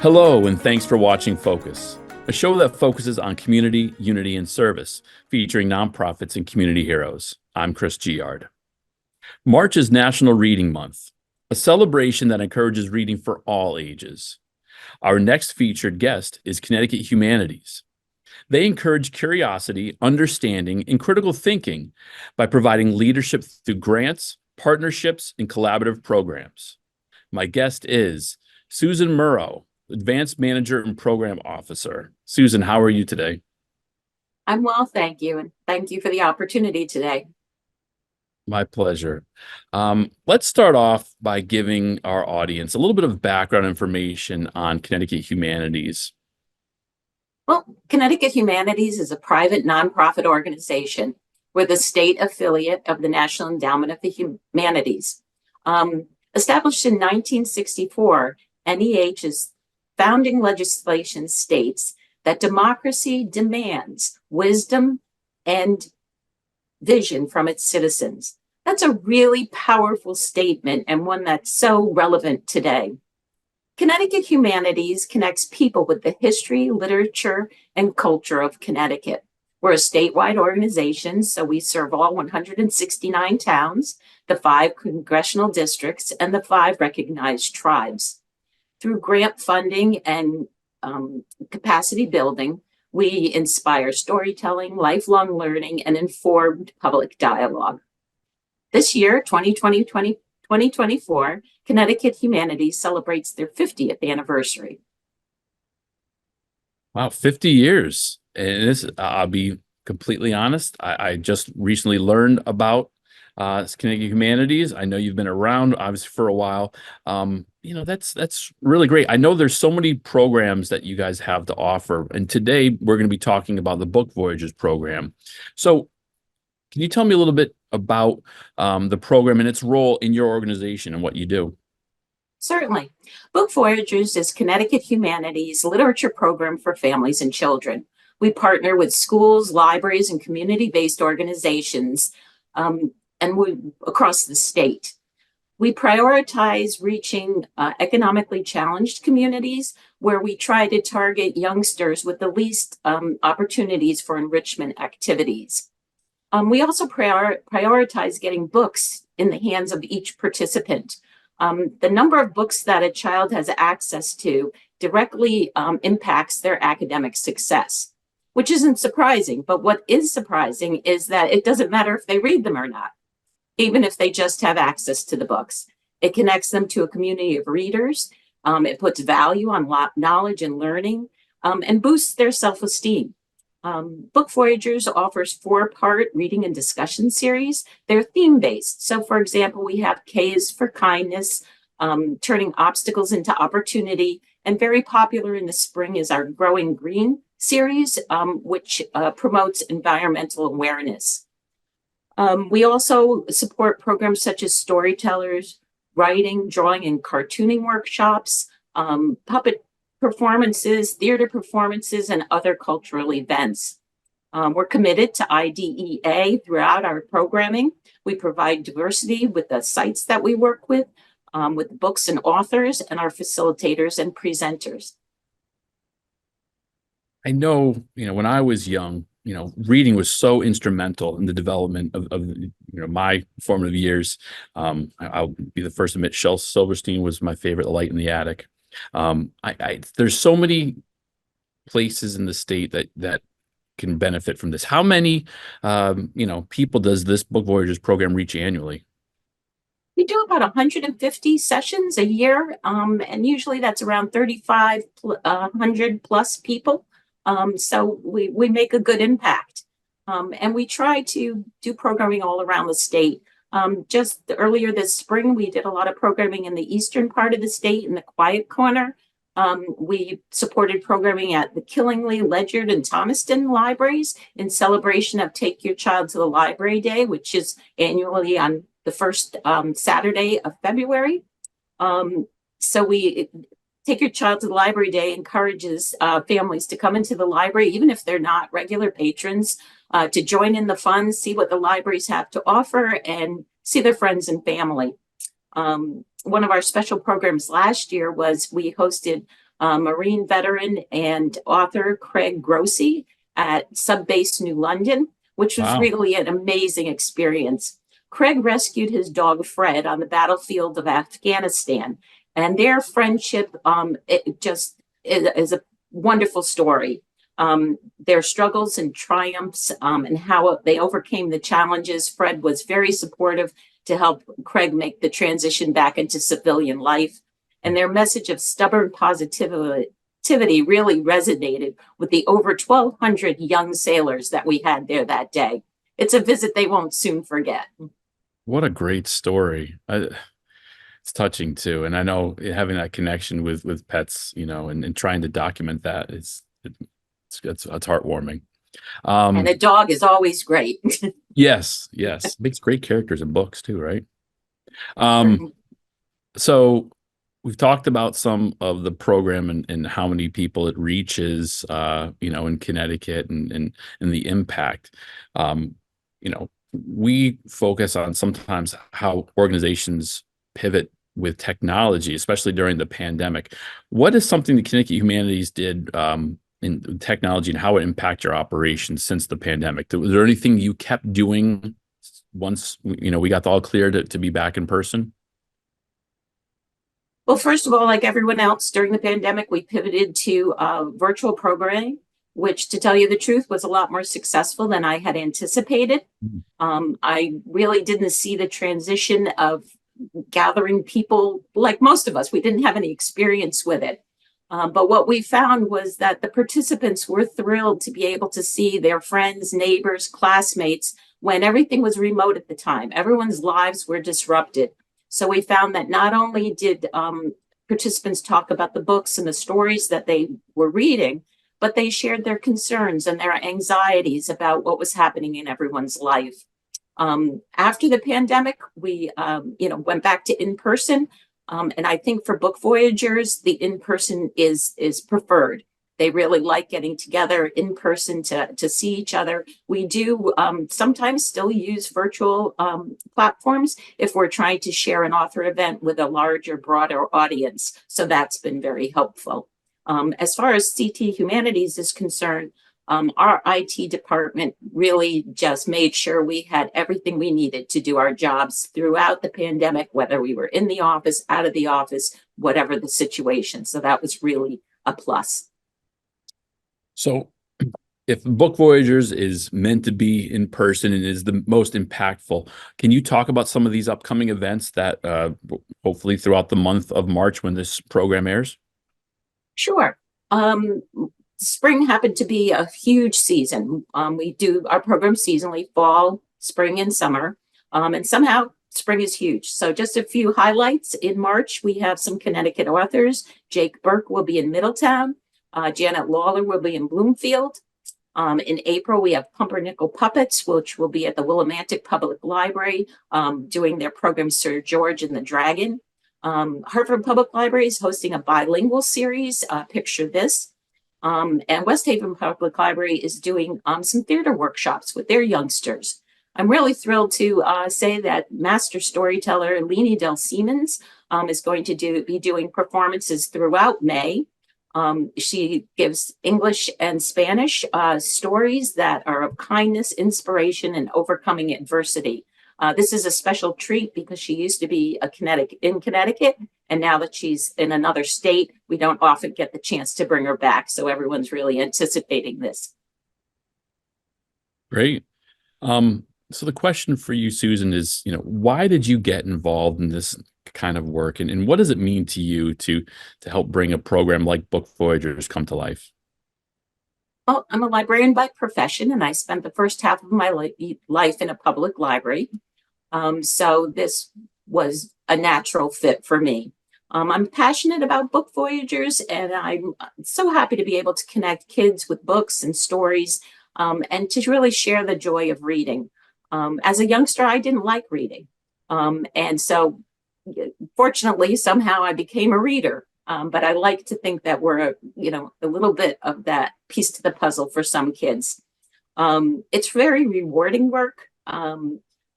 Hello, and thanks for watching Focus, a show that focuses on community, unity, and service, featuring nonprofits and community heroes. I'm Chris Giard. March is National Reading Month, a celebration that encourages reading for all ages. Our next featured guest is Connecticut Humanities. They encourage curiosity, understanding, and critical thinking by providing leadership through grants, partnerships, and collaborative programs. My guest is Susan Muro, Advanced Manager and Program Officer. Susan, how are you today? I'm well, thank you. And thank you for the opportunity today. My pleasure. Let's start off by giving our audience a little bit of background information on Connecticut Humanities. Well, Connecticut Humanities is a private nonprofit organization. We're the state affiliate of the National Endowment of the Humanities. Established in 1964, NEH's founding legislation states that democracy demands wisdom and vision from its citizens. That's a really powerful statement and one that's so relevant today. Connecticut Humanities connects people with the history, literature, and culture of Connecticut. We're a statewide organization, so we serve all 169 towns, the 5 congressional districts, and the 5 recognized tribes. Through grant funding and capacity building, we inspire storytelling, lifelong learning, and informed public dialogue. This year, 2024, Connecticut Humanities celebrates their 50th anniversary. Wow, 50 years. And this, I'll be completely honest, I just recently learned about Connecticut Humanities. I know you've been around obviously for a while. That's really great. I know there's so many programs that you guys have to offer, and today we're going to be talking about the Book Voyagers program. So, can you tell me a little bit about the program and its role in your organization and what you do? Certainly. Book Voyagers is Connecticut Humanities literature program for families and children. We partner with schools, libraries, and community-based organizations across the state. We prioritize reaching economically challenged communities where we try to target youngsters with the least opportunities for enrichment activities. We also prioritize getting books in the hands of each participant. The number of books that a child has access to directly impacts their academic success, which isn't surprising. But what is surprising is that it doesn't matter if they read them or not, even if they just have access to the books. It connects them to a community of readers. It puts value on knowledge and learning and boosts their self-esteem. Book Voyagers offers 4-part reading and discussion series. They're theme-based. So, for example, we have K is for kindness, turning obstacles into opportunity, and very popular in the spring is our Growing Green series, which promotes environmental awareness. We also support programs such as storytellers, writing, drawing, and cartooning workshops, puppet performances, theater performances, and other cultural events. We're committed to IDEA throughout our programming. We provide diversity with the sites that we work with books and authors, and our facilitators and presenters. I know, when I was young, reading was so instrumental in the development of my formative years. I'll be the first to admit Shel Silverstein was my favorite, The Light in the Attic. There's so many places in the state that can benefit from this. How many, people does this Book Voyagers program reach annually? We do about 150 sessions a year, and usually that's around 3,500 plus people. So we make a good impact. And we try to do programming all around the state. Just earlier this spring, we did a lot of programming in the eastern part of the state in the Quiet Corner. We supported programming at the Killingly, Ledyard, and Thomaston libraries in celebration of Take Your Child to the Library Day, which is annually on the first Saturday of February. So we Take Your Child to the Library Day encourages families to come into the library, even if they're not regular patrons, to join in the fun, see what the libraries have to offer, and see their friends and family. One of our special programs last year was we hosted Marine veteran and author Craig Grossi at Subbase New London, which was Wow. really an amazing experience. Craig rescued his dog Fred on the battlefield of Afghanistan, and their friendship it just is a wonderful story. Their struggles and triumphs and how they overcame the challenges. Fred was very supportive to help Craig make the transition back into civilian life. And their message of stubborn positivity really resonated with the over 1,200 young sailors that we had there that day. It's a visit they won't soon forget. What a great story. It's touching too. And I know having that connection with pets, and trying to document that it's heartwarming. And Um, a dog is always great. yes, yes. Makes great characters in books too, right? Um, so we've talked about some of the program and how many people it reaches, in Connecticut and the impact. Um, we focus on sometimes how organizations pivot with technology, especially during the pandemic. What is something that Connecticut Humanities did in technology and how it impacted your operations since the pandemic? Was there anything you kept doing once we got the all clear to be back in person? Well, first of all, like everyone else during the pandemic, we pivoted to virtual programming, which, to tell you the truth, was a lot more successful than I had anticipated. Mhm. I really didn't see the transition of gathering people like most of us. We didn't have any experience with it. But what we found was that the participants were thrilled to be able to see their friends, neighbors, classmates when everything was remote at the time. Everyone's lives were disrupted. So we found that not only did participants talk about the books and the stories that they were reading, but they shared their concerns and their anxieties about what was happening in everyone's life. After the pandemic, we went back to in person, and I think for book voyagers, the in person is preferred. They really like getting together in person to see each other. We do sometimes still use virtual platforms if we're trying to share an author event with a larger, broader audience. So that's been very helpful. As far as CT Humanities is concerned, our IT department really just made sure we had everything we needed to do our jobs throughout the pandemic, whether we were in the office, out of the office, whatever the situation. So that was really a plus. So if Book Voyagers is meant to be in person and is the most impactful, can you talk about some of these upcoming events that hopefully throughout the month of March when this program airs? Sure. Spring happened to be a huge season. We do our program seasonally, fall, spring, and summer. And somehow spring is huge. So just a few highlights. In March, we have some Connecticut authors. Jake Burke will be in Middletown. Janet Lawler will be in Bloomfield. In April, we have Pumpernickel Puppets, which will be at the Willimantic Public Library doing their program Sir George and the Dragon. Hartford Public Library is hosting a bilingual series, Picture This. And West Haven Public Library is doing some theater workshops with their youngsters. I'm really thrilled to say that master storyteller Leni Del Siemens is going to be doing performances throughout May. She gives English and Spanish stories that are of kindness, inspiration, and overcoming adversity. This is a special treat because she used to be in Connecticut, and now that she's in another state, we don't often get the chance to bring her back. So everyone's really anticipating this. Great. So the question for you, Susan, is, why did you get involved in this kind of work, and what does it mean to you to help bring a program like Book Voyagers come to life? Well, I'm a librarian by profession, and I spent the first half of my life in a public library. So this was a natural fit for me. I'm passionate about Book Voyagers, and I'm so happy to be able to connect kids with books and stories, and to really share the joy of reading. As a youngster, I didn't like reading. And so fortunately, somehow I became a reader. But I like to think that we're, a little bit of that piece to the puzzle for some kids. It's very rewarding work.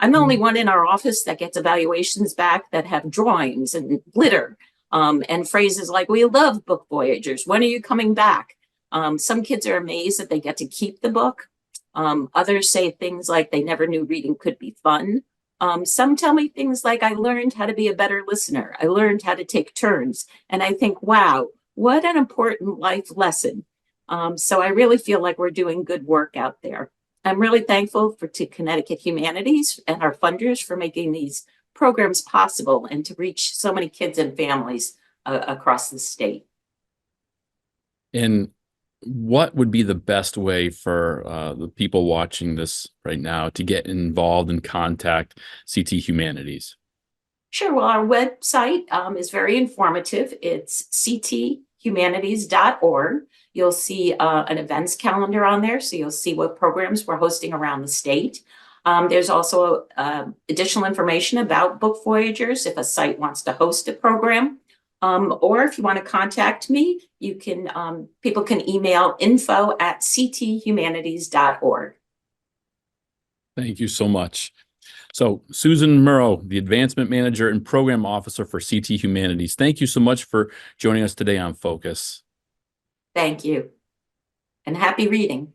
I'm the only one in our office that gets evaluations back that have drawings and glitter. And phrases like, "We love book voyagers. When are you coming back?" Some kids are amazed that they get to keep the book. Others say things like they never knew reading could be fun. Some tell me things like, "I learned how to be a better listener. I learned how to take turns." And I think, wow, what an important life lesson. So I really feel like we're doing good work out there. I'm really thankful to Connecticut Humanities and our funders for making these programs possible and to reach so many kids and families across the state. And what would be the best way for the people watching this right now to get involved and contact CT Humanities? Sure. Well, our website is very informative. It's cthumanities.org. You'll see an events calendar on there, so you'll see what programs we're hosting around the state. There's also additional information about Book Voyagers if a site wants to host a program. Or if you want to contact me, you can people can email info@cthumanities.org. Thank you so much. So, Susan Muro, the Advancement Manager and Program Officer for CT Humanities, thank you so much for joining us today on Focus. Thank you, and happy reading.